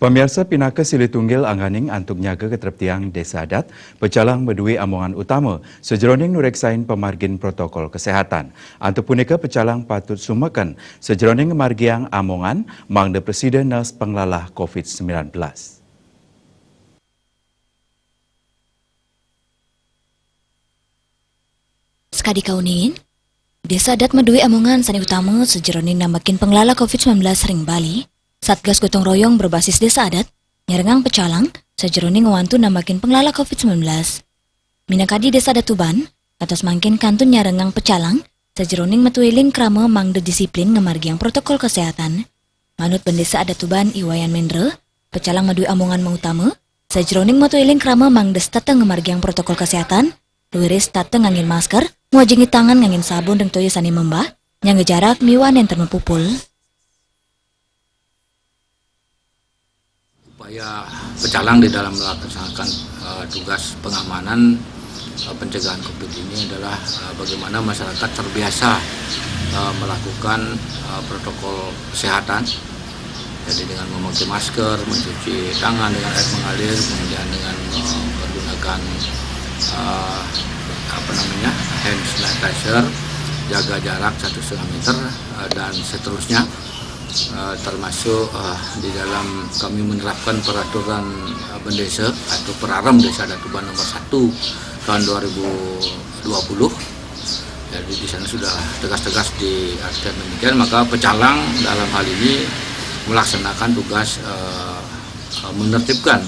Pemirsa Pinaka Silitunggil angganing antuk nyaga keterptiang desa adat, pecalang berdui amongan utama, sejeroning nureksain pemargin protokol kesehatan. Antuk punika pecalang patut sumakan, sejeroning margiang amongan, mangda Presiden nas penglalah COVID-19. Sekadi kauningin, desa adat medui amongan sani utama sejeroning namakin penglala COVID-19 ring Bali, Satgas Gotong Royong berbasis desa adat, nyerengang pecalang, sejeroning ngewantu namakin penglala COVID-19. Minangkadi desa adat Tuban, atas mangkin kantun nyerengang pecalang, sejeroning metuiling krama mangde disiplin ngemargiang protokol kesehatan. Manut bendesa adat Tuban Iwayan Mendra, pecalang medui amongan mengutama, sejeroning metuiling krama mangde stata ngemargiang protokol kesehatan, luiris stata ngangin masker, nguajengi tangan ngangin sabun dan toyo sani membah, yang ngejarak miwan yang termepupul. Upaya pecalang di dalam melaksanakan tugas pengamanan pencegahan COVID ini adalah bagaimana masyarakat terbiasa melakukan protokol kesehatan. Jadi dengan memakai masker, mencuci tangan dengan air mengalir, kemudian dengan menggunakan hand sanitizer, jaga jarak 1,5 meter dan seterusnya. Termasuk di dalam kami menerapkan peraturan bendesa atau Peraram Desa Adat Tuban nomor 1 tahun 2020. Jadi di sana sudah tegas-tegas diartikan demikian, maka pecalang dalam hal ini melaksanakan tugas menertibkan,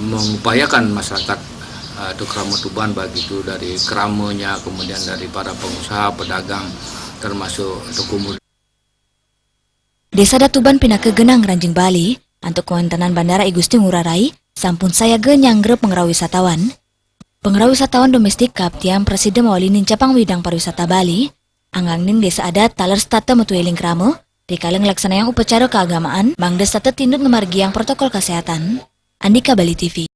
mengupayakan masyarakat atau krama Tuban, baik itu dari kramanya, kemudian dari para pengusaha, pedagang, termasuk toko. Desa adat Tuban Pinaka Genang Ranjing Bali, antuk kewantenan Bandara I Gusti Ngurah Rai, sampun saya nyangger pengrau wisatawan. Pengrau wisatawan domestik kaptiam Presiden mawalinin capang widang pariwisata Bali, angangning desa adat taler stata metueling kramo, dikaleng laksanayang upacara keagamaan, bangda stata tindut ngemargiang protokol kesehatan. Andika Bali TV.